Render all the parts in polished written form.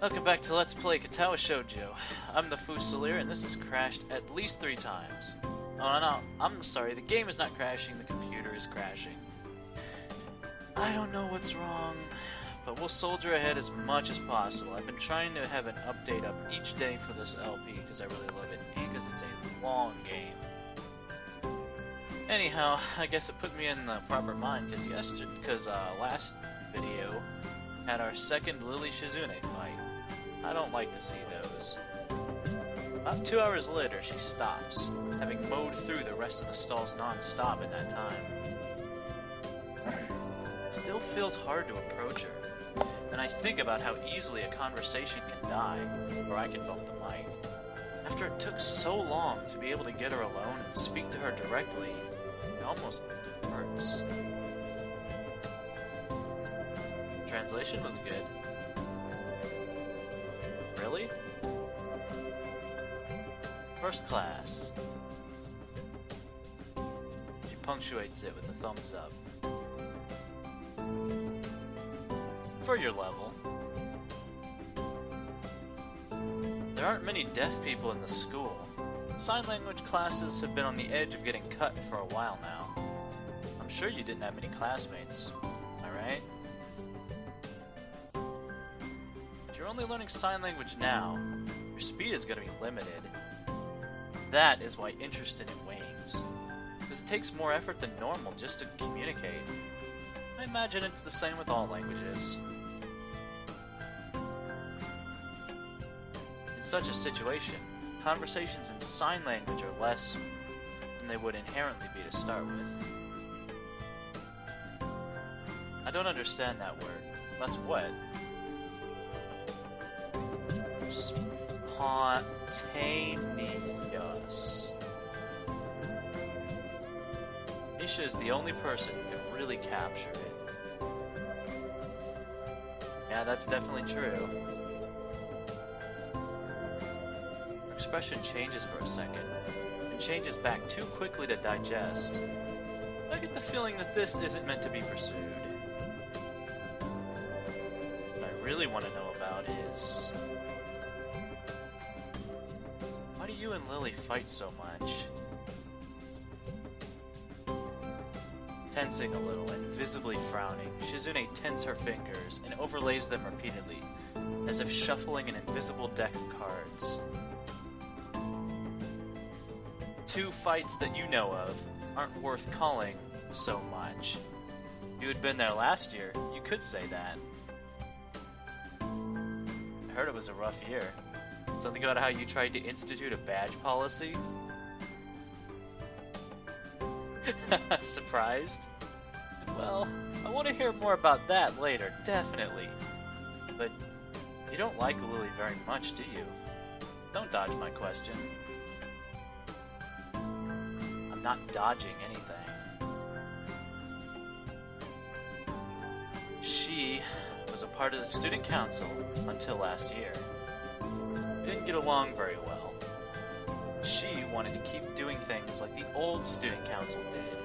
Welcome back to Let's Play Katawa Shoujo. I'm the Fusilier, and this has crashed at least 3 times. Oh no, I'm sorry, the game is not crashing, the computer is crashing. I don't know what's wrong, but we'll soldier ahead as much as possible. I've been trying to have an update up each day for this LP because I really love it, and because it's a long game. Anyhow, I guess it put me in the proper mind because last video had our second Lily Shizune fight. I don't like to see those. About 2 hours later, she stops, having mowed through the rest of the stalls non-stop in that time. It still feels hard to approach her, and I think about how easily a conversation can die, or I can bump the mic. After it took so long to be able to get her alone and speak to her directly, it almost hurts. Translation was good. Really? First class. She punctuates it with a thumbs up. For your level. There aren't many deaf people in the school. Sign language classes have been on the edge of getting cut for a while now. I'm sure you didn't have many classmates. Am I right? You're only learning sign language now, your speed is going to be limited. That is why interest in it wanes, because it takes more effort than normal just to communicate. I imagine it's the same with all languages. In such a situation, conversations in sign language are less than they would inherently be to start with. I don't understand that word. Less what? Spontaneous. Misha is the only person who can really capture it. Yeah, that's definitely true. Her expression changes for a second, and changes back too quickly to digest. I get the feeling that this isn't meant to be pursued. What I really want to know about is... why do you and Lily fight so much? Tensing a little and visibly frowning, Shizune tenses her fingers and overlays them repeatedly, as if shuffling an invisible deck of cards. 2 fights that you know of aren't worth calling so much. If you had been there last year, you could say that. I heard it was a rough year. Something about how you tried to institute a badge policy? Surprised? Well, I want to hear more about that later, definitely. But you don't like Lily very much, do you? Don't dodge my question. I'm not dodging anything. She was a part of the student council until last year. We didn't get along very well. She wanted to keep doing things like the old student council did.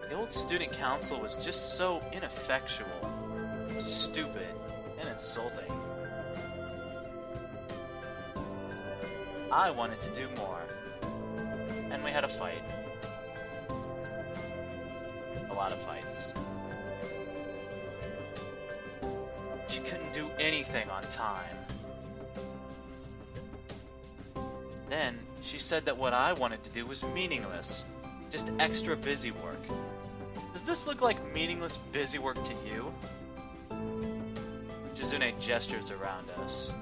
The old student council was just so ineffectual, stupid, and insulting. I wanted to do more, and we had a fight. A lot of fights. She couldn't do anything on time. Then, she said that what I wanted to do was meaningless, just extra busy work. Does this look like meaningless busy work to you? Shizune gestures around us.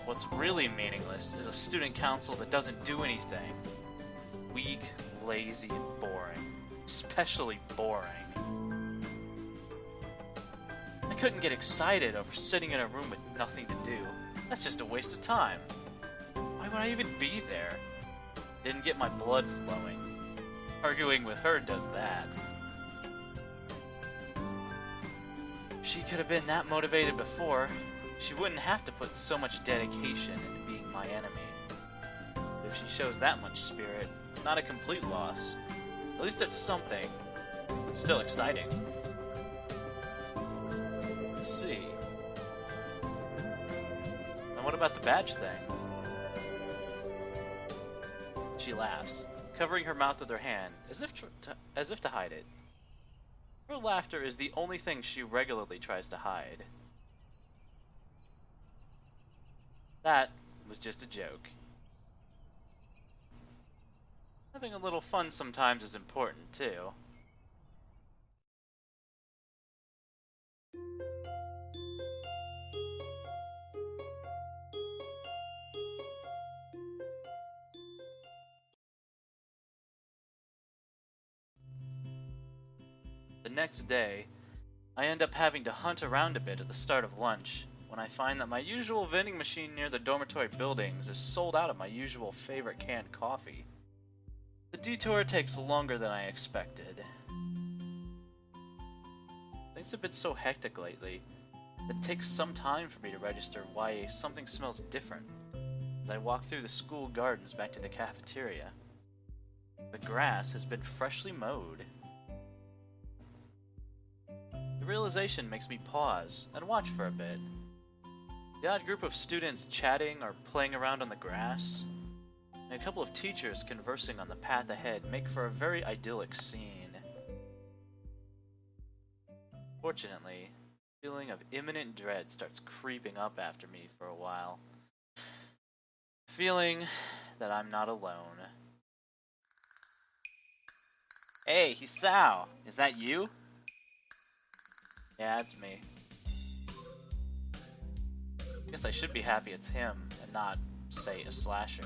What's really meaningless is a student council that doesn't do anything. Weak, lazy, and boring. Especially boring. I couldn't get excited over sitting in a room with nothing to do. That's just a waste of time. Why would I even be there? Didn't get my blood flowing. Arguing with her does that. If she could have been that motivated before, she wouldn't have to put so much dedication into being my enemy. But if she shows that much spirit, it's not a complete loss. At least it's something. It's still exciting. What about the badge thing? She laughs, covering her mouth with her hand, as if to hide it. Her laughter is the only thing she regularly tries to hide. That was just a joke. Having a little fun sometimes is important, too. The next day, I end up having to hunt around a bit at the start of lunch, when I find that my usual vending machine near the dormitory buildings is sold out of my usual favorite canned coffee. The detour takes longer than I expected. Things have been so hectic lately, it takes some time for me to register why something smells different as I walk through the school gardens back to the cafeteria. The grass has been freshly mowed. The realization makes me pause and watch for a bit. The odd group of students chatting or playing around on the grass, and a couple of teachers conversing on the path ahead make for a very idyllic scene. Fortunately, a feeling of imminent dread starts creeping up after me for a while. Feeling that I'm not alone. Hey, Hisao! Is that you? Yeah, it's me. Guess I should be happy it's him, and not, say, a slasher.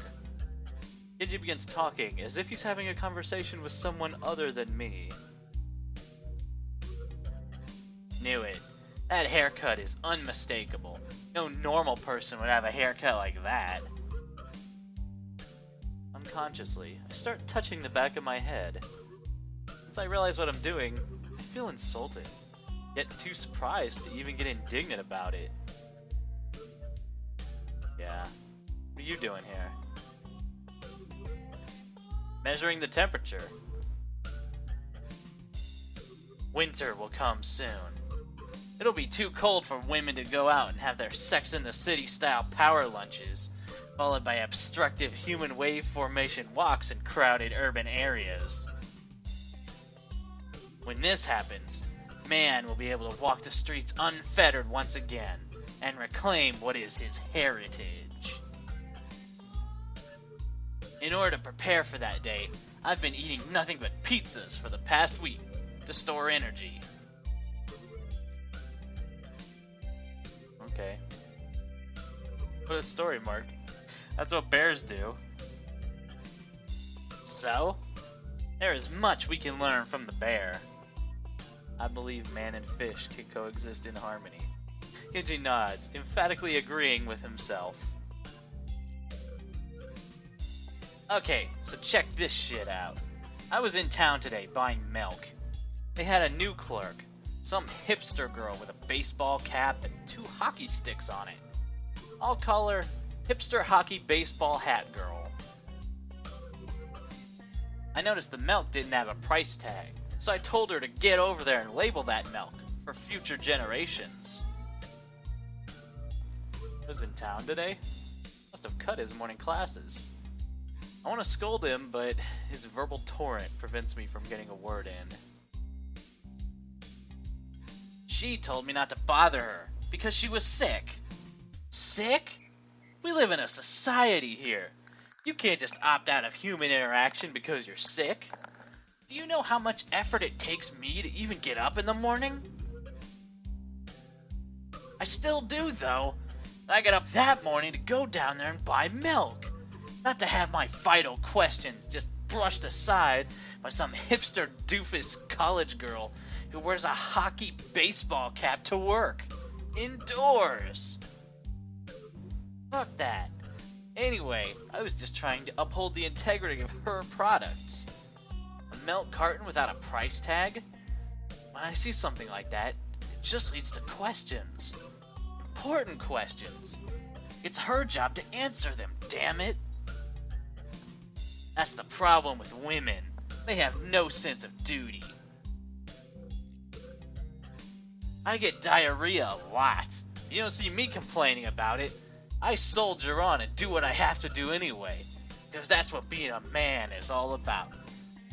Kenji begins talking, as if he's having a conversation with someone other than me. Knew it. That haircut is unmistakable. No normal person would have a haircut like that. Unconsciously, I start touching the back of my head. Once I realize what I'm doing, I feel insulted, yet too surprised to even get indignant about it. Yeah, what are you doing here? Measuring the temperature. Winter will come soon. It'll be too cold for women to go out and have their Sex in the City style power lunches, followed by obstructive human wave formation walks in crowded urban areas. When this happens, man will be able to walk the streets unfettered once again and reclaim what is his heritage. In order to prepare for that day, I've been eating nothing but pizzas for the past week to store energy. Okay. Put a story mark. That's what bears do. So, there is much we can learn from the bear. I believe man and fish can coexist in harmony. Kenji nods, emphatically agreeing with himself. Okay, so check this shit out. I was in town today buying milk. They had a new clerk, some hipster girl with a baseball cap and 2 hockey sticks on it. I'll call her Hipster Hockey Baseball Hat Girl. I noticed the milk didn't have a price tag, so I told her to get over there and label that milk for future generations. He was in town today? Must have cut his morning classes. I want to scold him, but his verbal torrent prevents me from getting a word in. She told me not to bother her because she was sick. Sick? We live in a society here. You can't just opt out of human interaction because you're sick. Do you know how much effort it takes me to even get up in the morning? I still do, though. I got up that morning to go down there and buy milk. Not to have my vital questions just brushed aside by some hipster doofus college girl who wears a hockey baseball cap to work. Indoors. Fuck that. Anyway, I was just trying to uphold the integrity of her products. A milk carton without a price tag? When I see something like that, it just leads to questions. Important questions. It's her job to answer them, damn it. That's the problem with women. They have no sense of duty. I get diarrhea a lot. You don't see me complaining about it. I soldier on and do what I have to do anyway, because that's what being a man is all about.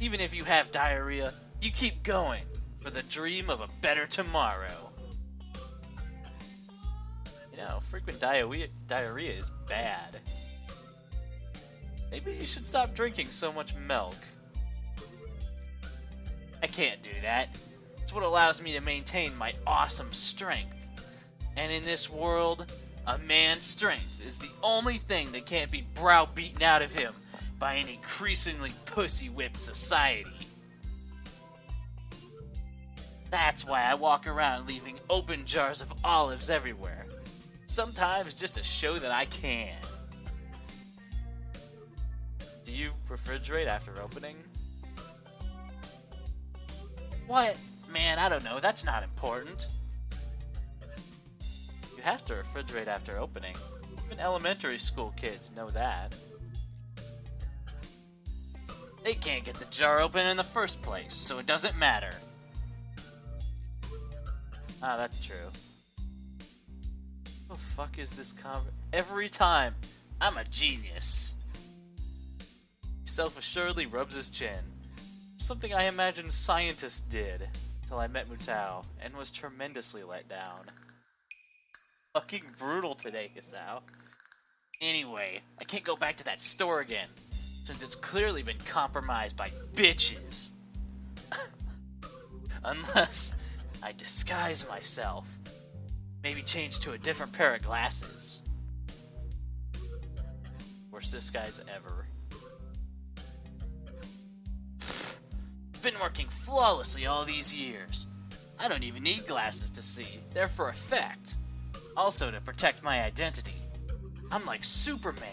Even if you have diarrhea, you keep going for the dream of a better tomorrow. You know, frequent diarrhea is bad. Maybe you should stop drinking so much milk. I can't do that. It's what allows me to maintain my awesome strength. And in this world, a man's strength is the only thing that can't be browbeaten out of him by an increasingly pussy-whipped society. That's why I walk around leaving open jars of olives everywhere. Sometimes just to show that I can. Do you refrigerate after opening? What? Man, I don't know. That's not important. You have to refrigerate after opening. Even elementary school kids know that. They can't get the jar open in the first place, so it doesn't matter. Ah, that's true. What the fuck is this Every time, I'm a genius. He self-assuredly rubs his chin. Something I imagine scientists did, till I met Mutao, and was tremendously let down. Fucking brutal today, Hisao. Anyway, I can't go back to that store again, since it's clearly been compromised by bitches. Unless I disguise myself. Maybe change to a different pair of glasses. Worst disguise ever. It's been working flawlessly all these years. I don't even need glasses to see. They're for effect. Also to protect my identity. I'm like Superman.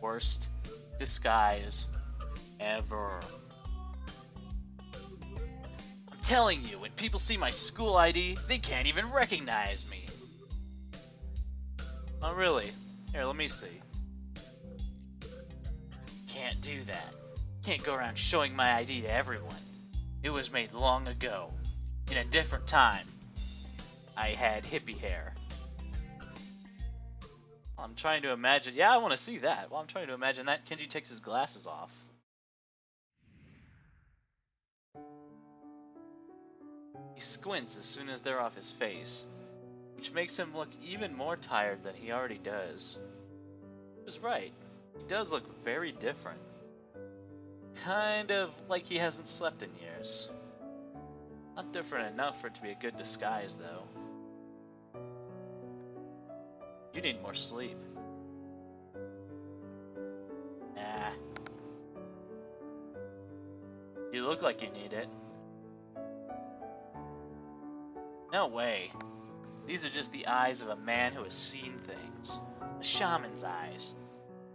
Worst disguise ever. I'm telling you, when people see my school ID, they can't even recognize me. Oh really? Here, let me see. Can't do that. Can't go around showing my ID to everyone. It was made long ago. In a different time. I had hippie hair. I'm trying to imagine. Yeah, I want to see that. Well, I'm trying to imagine that Kenji takes his glasses off. He squints as soon as they're off his face, which makes him look even more tired than he already does. He was right. He does look very different. Kind of like he hasn't slept in years. Not different enough for it to be a good disguise, though. You need more sleep. Nah. You look like you need it. No way. These are just the eyes of a man who has seen things. A shaman's eyes.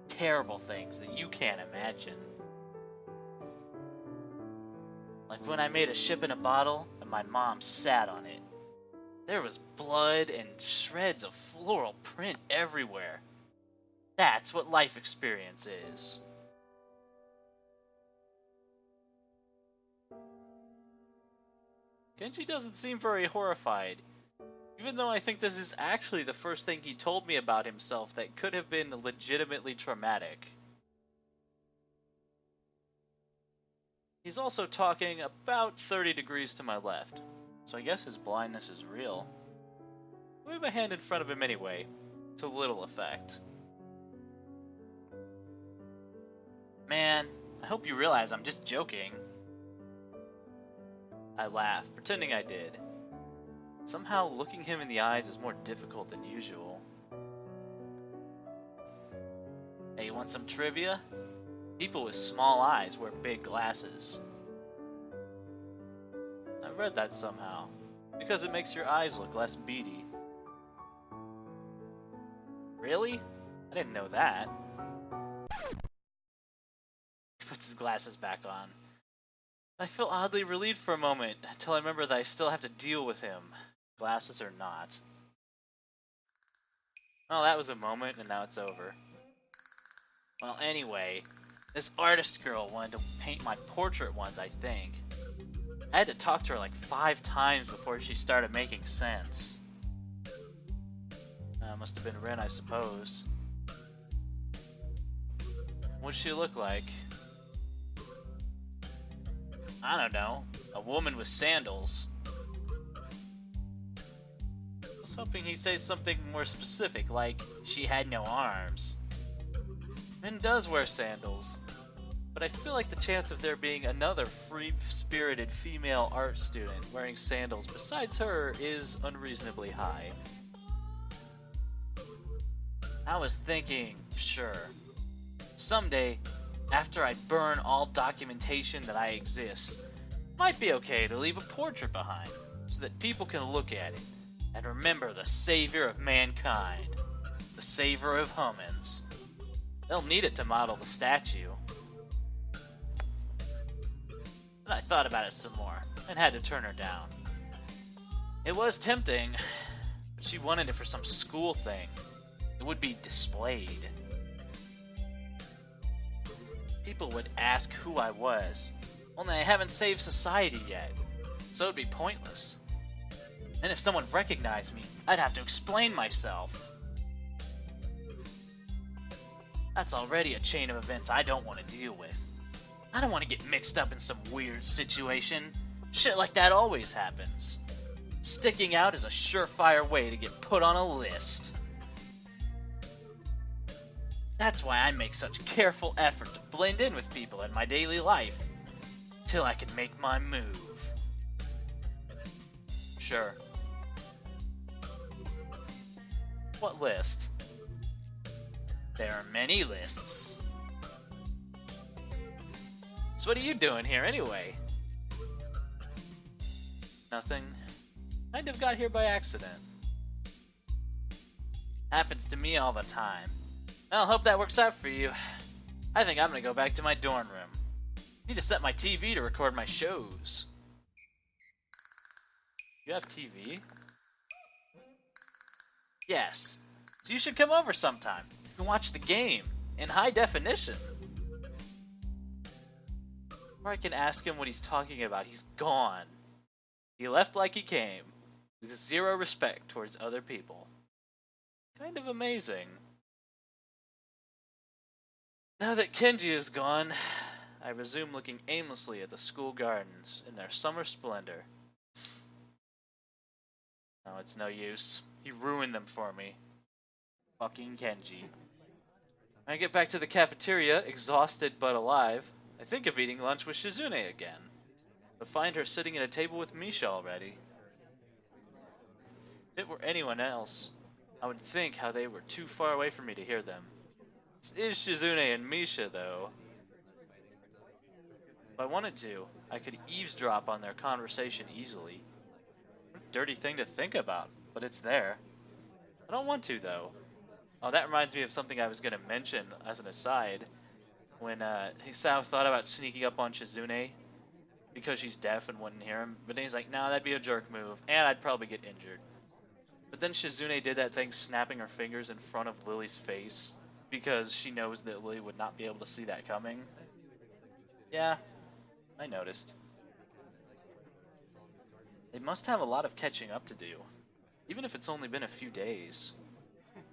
Terrible things that you can't imagine. Like when I made a ship in a bottle and my mom sat on it. There was blood and shreds of floral print everywhere. That's what life experience is. Kenji doesn't seem very horrified, even though I think this is actually the first thing he told me about himself that could have been legitimately traumatic. He's also talking about 30 degrees to my left, so I guess his blindness is real. I wave a hand in front of him anyway, to little effect. Man, I hope you realize I'm just joking. I laugh, pretending I did. Somehow looking him in the eyes is more difficult than usual. Hey, you want some trivia? People with small eyes wear big glasses. I've read that somehow, because it makes your eyes look less beady. Really? I didn't know that. He puts his glasses back on. I feel oddly relieved for a moment, until I remember that I still have to deal with him, glasses or not. Well, that was a moment, and now it's over. Well, anyway, this artist girl wanted to paint my portrait once, I think. I had to talk to her like 5 times before she started making sense. That must have been Ren, I suppose. What'd she look like? I don't know. A woman with sandals. I was hoping he'd say something more specific, like she had no arms. Ren does wear sandals, but I feel like the chance of there being another free-spirited female art student wearing sandals besides her is unreasonably high. I was thinking, sure, someday, after I burn all documentation that I exist, it might be okay to leave a portrait behind, so that people can look at it and remember the savior of mankind, the savior of humans. They'll need it to model the statue. But I thought about it some more, and had to turn her down. It was tempting, but she wanted it for some school thing. It would be displayed. People would ask who I was, only I haven't saved society yet, so it'd be pointless. And if someone recognized me, I'd have to explain myself. That's already a chain of events I don't want to deal with. I don't want to get mixed up in some weird situation. Shit like that always happens. Sticking out is a surefire way to get put on a list. That's why I make such careful effort to blend in with people in my daily life, till I can make my move. Sure. What list? There are many lists. So what are you doing here anyway? Nothing. Kind of got here by accident. Happens to me all the time. Well, hope that works out for you. I think I'm gonna go back to my dorm room. Need to set my TV to record my shows. You have TV? Yes. So you should come over sometime. You can watch the game in high definition. Or I can ask him what he's talking about. He's gone. He left like he came, with zero respect towards other people. Kind of amazing. Now that Kenji is gone, I resume looking aimlessly at the school gardens in their summer splendor. No, it's no use. He ruined them for me. Fucking Kenji. When I get back to the cafeteria, exhausted but alive, I think of eating lunch with Shizune again, but find her sitting at a table with Misha already. If it were anyone else, I would think how they were too far away for me to hear them. This is Shizune and Misha, though. If I wanted to, I could eavesdrop on their conversation easily. Dirty thing to think about, but it's there. I don't want to, though. Oh, that reminds me of something I was going to mention as an aside. When Hisao thought about sneaking up on Shizune because she's deaf and wouldn't hear him, but then he's like, nah, that'd be a jerk move, and I'd probably get injured. But then Shizune did that thing snapping her fingers in front of Lily's face because she knows that Lily would not be able to see that coming. Yeah, I noticed. They must have a lot of catching up to do, even if it's only been a few days. I'm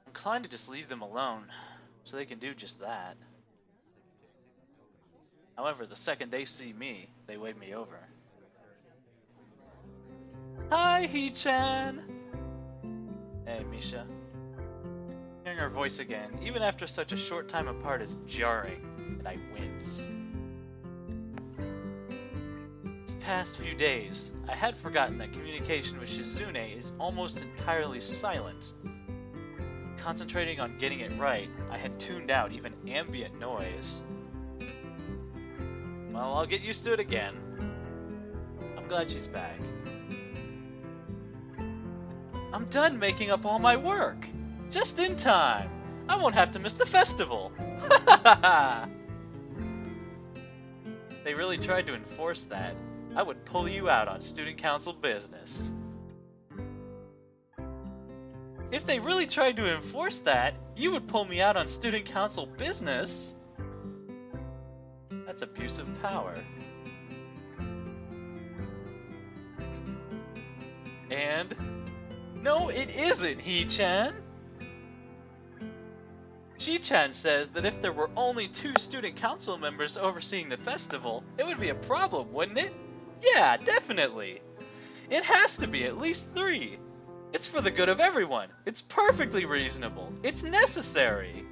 inclined to just leave them alone, so they can do just that. However, the second they see me, they wave me over. Hi, Hee-chan! Hey, Misha. Hearing her voice again, even after such a short time apart, is jarring, and I wince. These past few days, I had forgotten that communication with Shizune is almost entirely silent. Concentrating on getting it right, I had tuned out even ambient noise. Well, I'll get used to it again. I'm glad she's back. I'm done making up all my work! Just in time! I won't have to miss the festival! If they really tried to enforce that, I would pull you out on student council business. If they really tried to enforce that, you would pull me out on student council business? That's abuse of power. And No, it isn't, He-chan! Shi-chan says that if there were only 2 student council members overseeing the festival, it would be a problem, wouldn't it? Yeah, definitely! It has to be at least 3! It's for the good of everyone! It's perfectly reasonable! It's necessary!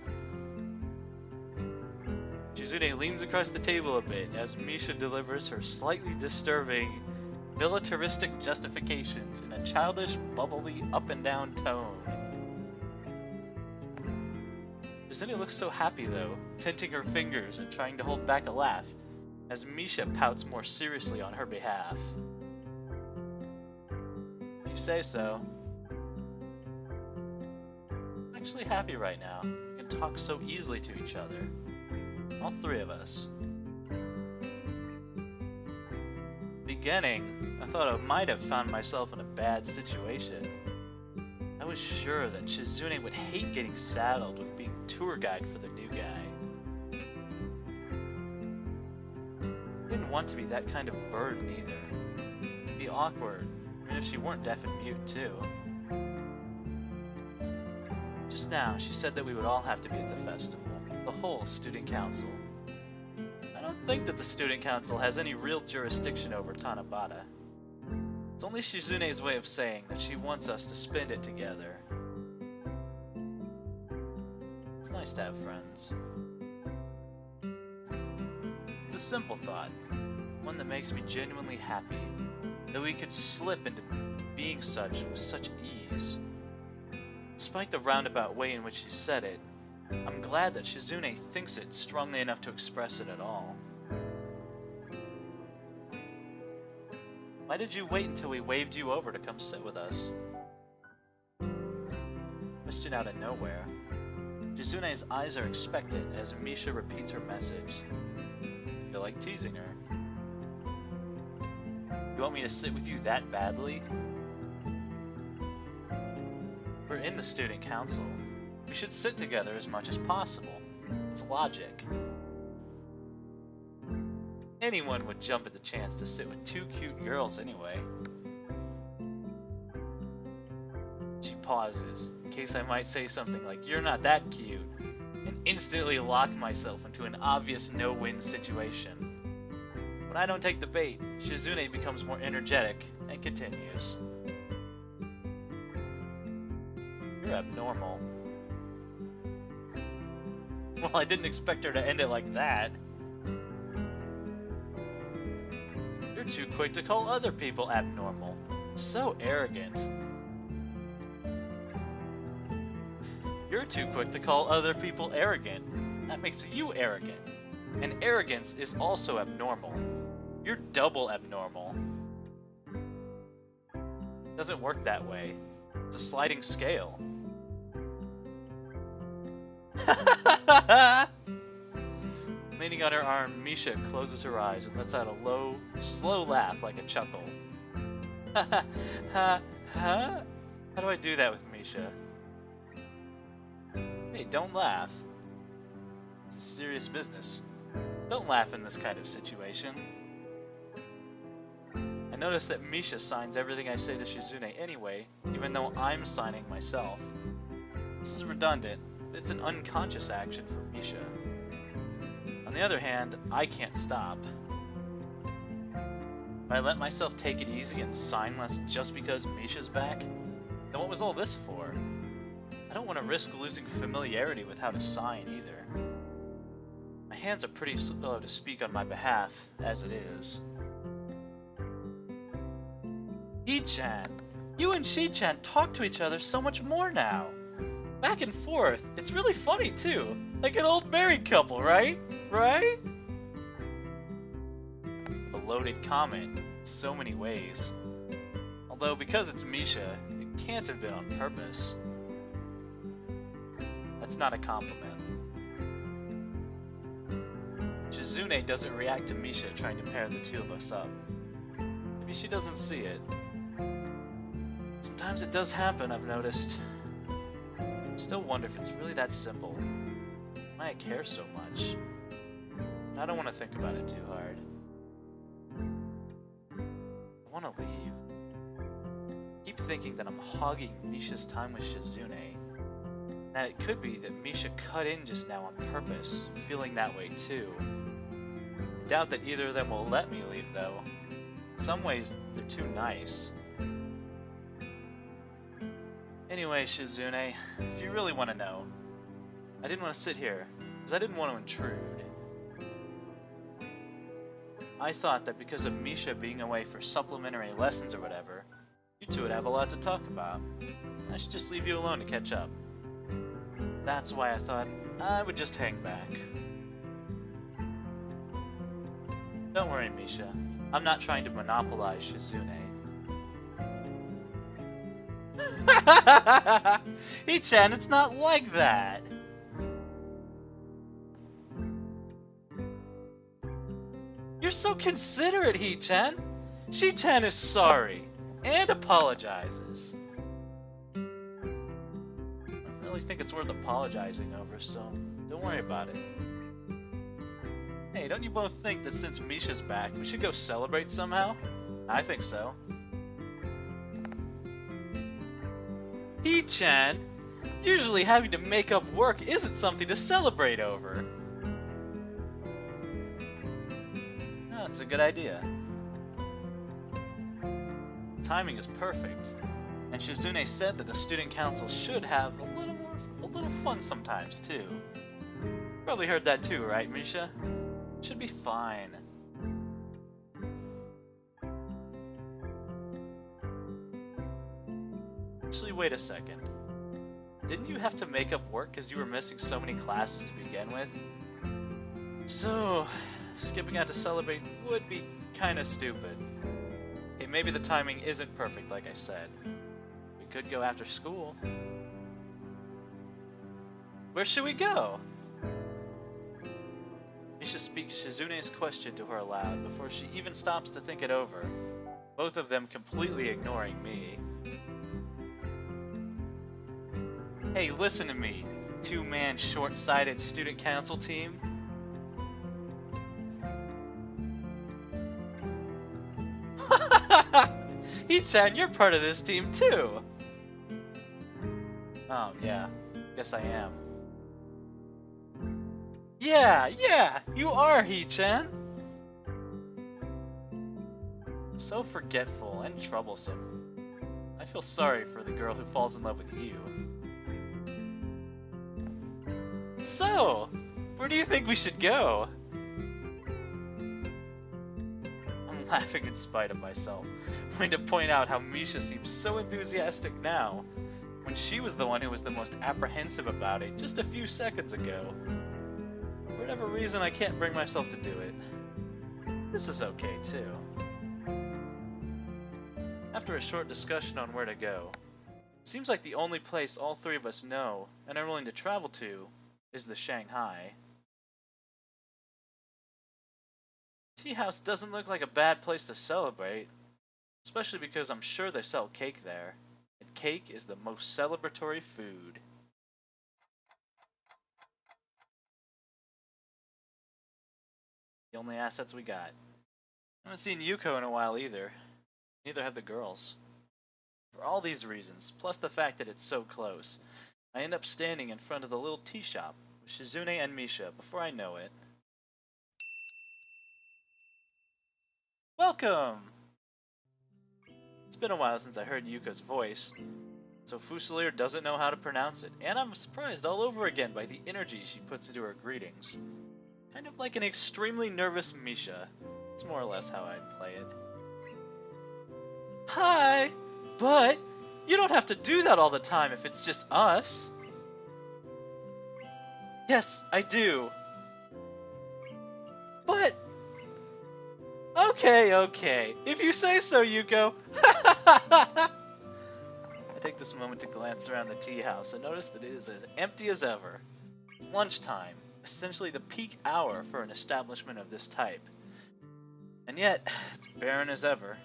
Shizune leans across the table a bit as Misha delivers her slightly disturbing, militaristic justifications in a childish, bubbly, up-and-down tone. Shizune looks so happy though, tinting her fingers and trying to hold back a laugh, as Misha pouts more seriously on her behalf. If you say so. I'm actually happy right now. We can talk so easily to each other. All 3 of us. Beginning, I thought I might have found myself in a bad situation. I was sure that Shizune would hate getting saddled with being tour guide for the new guy. I didn't want to be that kind of burden either. It'd be awkward, even if she weren't deaf and mute too. Just now, she said that we would all have to be at the festival. The whole student council. I don't think that the student council has any real jurisdiction over Tanabata. It's only Shizune's way of saying that she wants us to spend it together. It's nice to have friends. It's a simple thought, one that makes me genuinely happy, that we could slip into being such with such ease. Despite the roundabout way in which she said it, I'm glad that Shizune thinks it strongly enough to express it at all. Why did you wait until we waved you over to come sit with us? Question out of nowhere. Shizune's eyes are expectant as Misha repeats her message. I feel like teasing her. You want me to sit with you that badly? We're in the student council. We should sit together as much as possible. It's logic. Anyone would jump at the chance to sit with 2 cute girls anyway. She pauses, in case I might say something like, "You're not that cute," and instantly lock myself into an obvious no-win situation. When I don't take the bait, Shizune becomes more energetic and continues. You're abnormal. Well, I didn't expect her to end it like that. You're too quick to call other people abnormal. So arrogant. You're too quick to call other people arrogant. That makes you arrogant. And arrogance is also abnormal. You're double abnormal. It doesn't work that way. It's a sliding scale. Leaning on her arm, Misha closes her eyes and lets out a low, slow laugh like a chuckle. How do I do that with Misha? Hey, don't laugh. It's a serious business. Don't laugh in this kind of situation. I notice that Misha signs everything I say to Shizune anyway, even though I'm signing myself. This is redundant, but it's an unconscious action for Misha. On the other hand, I can't stop. If I let myself take it easy and sign less just because Misha's back, then what was all this for? I don't want to risk losing familiarity with how to sign either. My hands are pretty slow to speak on my behalf, as it is. He-chan, you and Shi-chan talk to each other so much more now. Back and forth. It's really funny too. Like an old married couple, right? Right? A loaded comment in so many ways. Although because it's Misha, it can't have been on purpose. That's not a compliment. Shizune doesn't react to Misha trying to pair the 2 of us up. Maybe she doesn't see it. Sometimes it does happen, I've noticed. I still wonder if it's really that simple. Why I care so much. I don't want to think about it too hard. I want to leave. keep thinking that I'm hogging Misha's time with Shizune. That it could be that Misha cut in just now on purpose, feeling that way too. I doubt that either of them will let me leave though. In some ways, they're too nice. Anyway, Shizune, if you really want to know, I didn't want to sit here, because I didn't want to intrude. I thought that because of Misha being away for supplementary lessons or whatever, you two would have a lot to talk about. I should just leave you alone to catch up. That's why I thought I would just hang back. Don't worry, Misha. I'm not trying to monopolize Shizune. Hee-chan, it's not like that! You're so considerate, Hee-chan! Shi-chan is sorry, and apologizes. I don't really think it's worth apologizing over, so don't worry about it. Hey, don't you both think that since Misha's back, we should go celebrate somehow? I think so. Hee-chan, usually having to make up work isn't something to celebrate over. Oh, that's a good idea. Timing is perfect, and Shizune said that the student council should have a little fun sometimes too. Probably heard that too, right, Misha? Should be fine. Actually, wait a second. Didn't you have to make up work because you were missing so many classes to begin with? So, skipping out to celebrate would be kinda stupid. Okay, maybe the timing isn't perfect, like I said. We could go after school. Where should we go? Misha speaks Shizune's question to her aloud before she even stops to think it over, both of them completely ignoring me. Hey, listen to me, two-man short-sighted student council team. Hee-chan, you're part of this team too! Oh, yeah, guess I am. Yeah, you are, Hee-chan! So forgetful and troublesome. I feel sorry for the girl who falls in love with you. So, where do you think we should go? I'm laughing in spite of myself, wanting to point out how Misha seems so enthusiastic now, when she was the one who was the most apprehensive about it just a few seconds ago. For whatever reason, I can't bring myself to do it. This is okay, too. After a short discussion on where to go, it seems like the only place all three of us know and are willing to travel to is the Shanghai. Tea House doesn't look like a bad place to celebrate, especially because I'm sure they sell cake there, and cake is the most celebratory food. The only assets we got. I haven't seen Yuko in a while either. Neither have the girls. For all these reasons, plus the fact that it's so close, I end up standing in front of the little tea shop with Shizune and Misha before I know it. Welcome! It's been a while since I heard Yuko's voice, so Fusilier doesn't know how to pronounce it, and I'm surprised all over again by the energy she puts into her greetings. Kind of like an extremely nervous Misha. It's more or less how I'd play it. Hi! But you don't have to do that all the time if it's just us. Yes, I do. But... Okay. If you say so, Yuko. I take this moment to glance around the tea house and notice that it is as empty as ever. It's lunchtime, essentially the peak hour for an establishment of this type. And yet, it's barren as ever.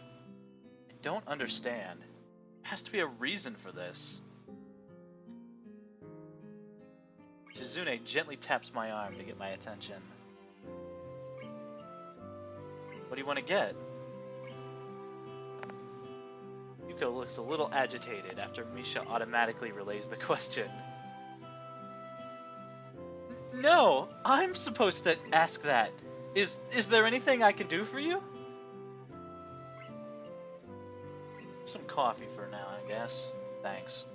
I don't understand. There has to be a reason for this. Shizune gently taps my arm to get my attention. What do you want to get? Yuko looks a little agitated after Misha automatically relays the question. No, I'm supposed to ask that. Is there anything I can do for you? Some coffee for now, I guess. Thanks.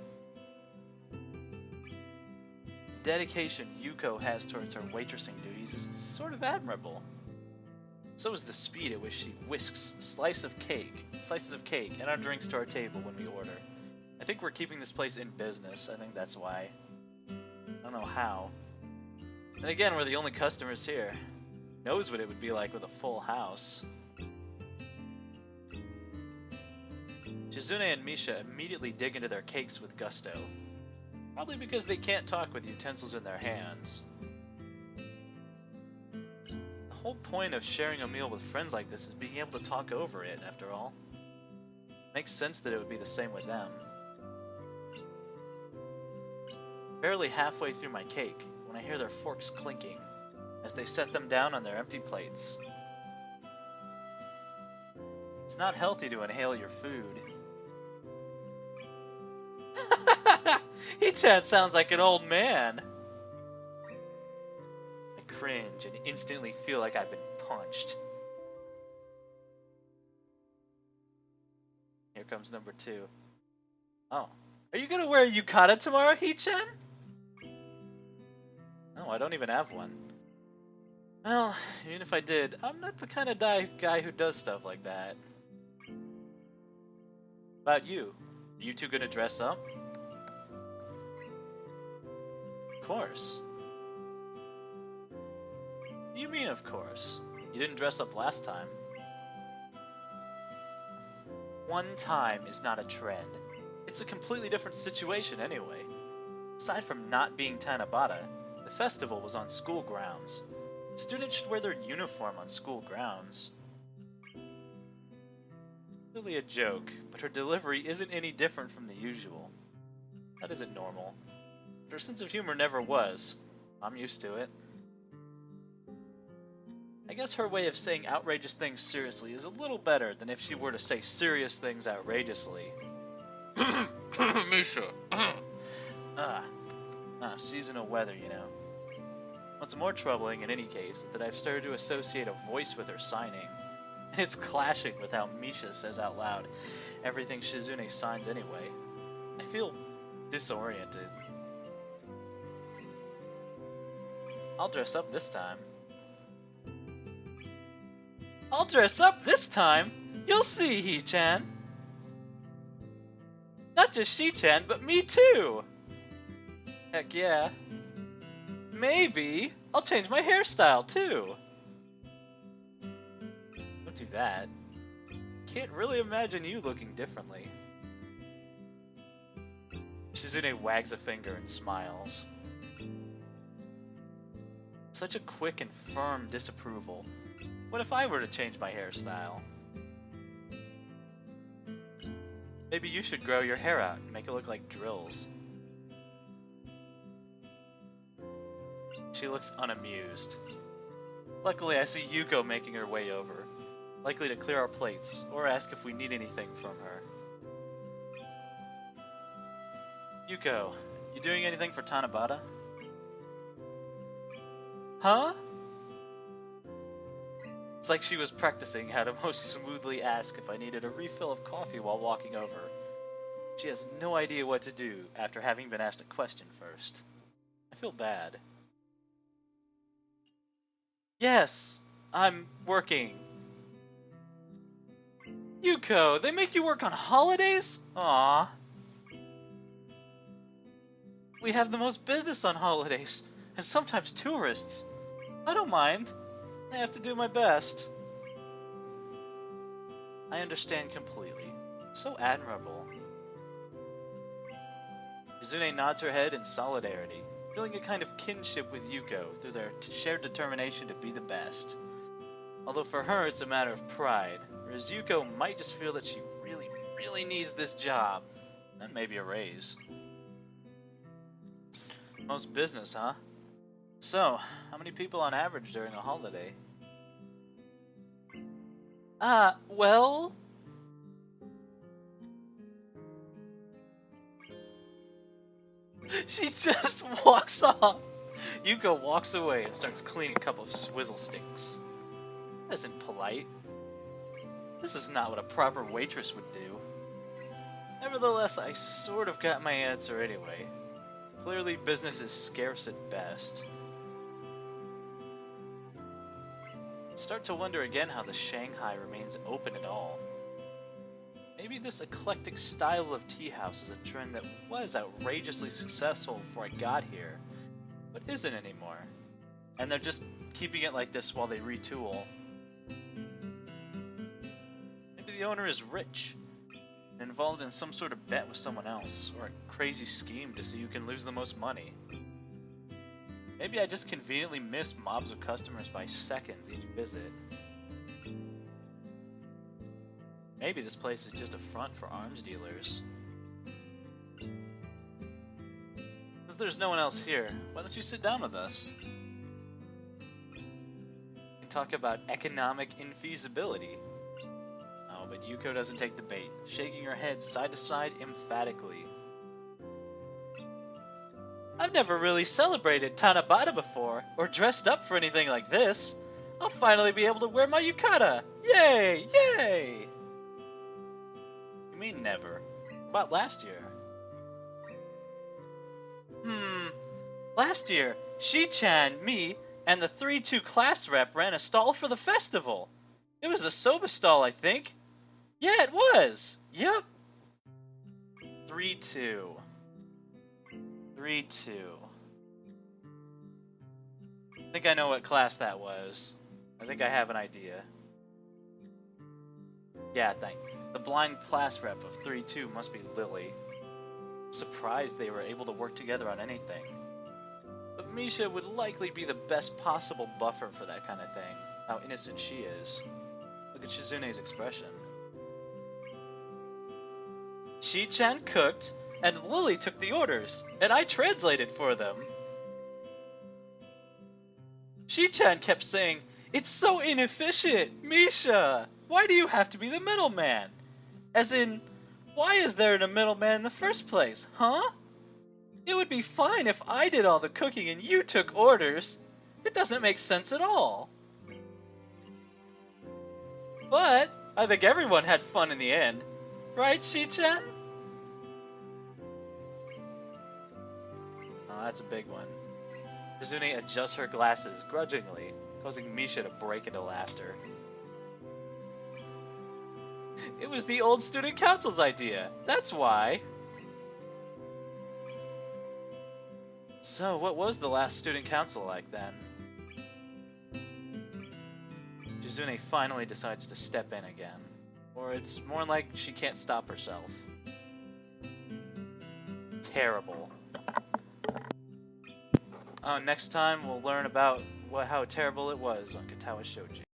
The dedication Yuko has towards her waitressing duties is sort of admirable. So is the speed at which she whisks slices of cake and our drinks to our table when we order. I think we're keeping this place in business. I think that's why. I don't know how. And again, we're the only customers here. Knows what it would be like with a full house. Shizune and Misha immediately dig into their cakes with gusto. Probably because they can't talk with utensils in their hands. The whole point of sharing a meal with friends like this is being able to talk over it, after all. Makes sense that it would be the same with them. Barely halfway through my cake when I hear their forks clinking as they set them down on their empty plates. It's not healthy to inhale your food. Hichan sounds like an old man. I cringe and instantly feel like I've been punched. Here comes number 2. Oh, are you gonna wear a yukata tomorrow, Hichan? No, I don't even have one. Well, even if I did, I'm not the kind of guy who does stuff like that. About you? Are you two gonna dress up? Of course. What do you mean, of course? You didn't dress up last time. One time is not a trend. It's a completely different situation anyway. Aside from not being Tanabata, the festival was on school grounds. Students should wear their uniform on school grounds. Really a joke, but her delivery isn't any different from the usual. That isn't normal. But her sense of humor never was. I'm used to it. I guess her way of saying outrageous things seriously is a little better than if she were to say serious things outrageously. Misha. Seasonal weather, you know. What's more troubling in any case is that I've started to associate a voice with her signing. And it's clashing with how Misha says out loud everything Shizune signs anyway. I feel disoriented. I'll dress up this time. I'll dress up this time? You'll see, Hee-chan. Not just She-chan, but me too! Heck yeah. Maybe I'll change my hairstyle too. Don't do that. Can't really imagine you looking differently. Shizune wags a finger and smiles. Such a quick and firm disapproval. What if I were to change my hairstyle? Maybe you should grow your hair out and make it look like drills. She looks unamused. Luckily, I see Yuko making her way over, likely to clear our plates or ask if we need anything from her. Yuko, you doing anything for Tanabata? Huh? It's like she was practicing how to most smoothly ask if I needed a refill of coffee while walking over. She has no idea what to do after having been asked a question first. I feel bad. Yes, I'm working. Yuko, they make you work on holidays? Aww. We have the most business on holidays, and sometimes tourists. I don't mind. I have to do my best. I understand completely. So admirable. Shizune nods her head in solidarity, feeling a kind of kinship with Yuko through their shared determination to be the best. Although for her it's a matter of pride, whereas Yuko might just feel that she really, really needs this job, and maybe a raise. Most business, huh? So, how many people on average during a holiday? Well... She just walks off. Yuko walks away and starts cleaning a couple of swizzle sticks. That isn't polite. This is not what a proper waitress would do. Nevertheless, I sort of got my answer anyway. Clearly, business is scarce at best. Start to wonder again how the Shanghai remains open at all. Maybe this eclectic style of tea house is a trend that was outrageously successful before I got here, but isn't anymore. And they're just keeping it like this while they retool. Maybe the owner is rich and involved in some sort of bet with someone else, or a crazy scheme to see who can lose the most money. Maybe I just conveniently miss mobs of customers by seconds each visit. Maybe this place is just a front for arms dealers. Because there's no one else here, why don't you sit down with us? We can talk about economic infeasibility. Oh, but Yuko doesn't take the bait, shaking her head side to side emphatically. I've never really celebrated Tanabata before, or dressed up for anything like this. I'll finally be able to wear my yukata! Yay! Yay! You mean never? About last year? Last year, Shi-chan, me, and the 3-2 class rep ran a stall for the festival. It was a soba stall, I think. Yeah, it was! Yep! 3-2. 3-2. I think I know what class that was. I think I have an idea. Yeah, thank you. The blind class rep of 3-2 must be Lily. I'm surprised they were able to work together on anything. But Misha would likely be the best possible buffer for that kind of thing. How innocent she is. Look at Shizune's expression. Shi-chan cooked, and Lily took the orders, and I translated for them. Shi-chan kept saying, "It's so inefficient, Misha! Why do you have to be the middleman? As in, why is there a middleman in the first place, huh? It would be fine if I did all the cooking and you took orders. It doesn't make sense at all." But I think everyone had fun in the end. Right, Shi-chan? Oh, that's a big one. Shizune adjusts her glasses grudgingly, causing Misha to break into laughter. It was the old student council's idea. That's why. So, what was the last student council like then? Shizune finally decides to step in again. Or it's more like she can't stop herself. Terrible. Next time we'll learn about how terrible it was on Katawa Shoujo.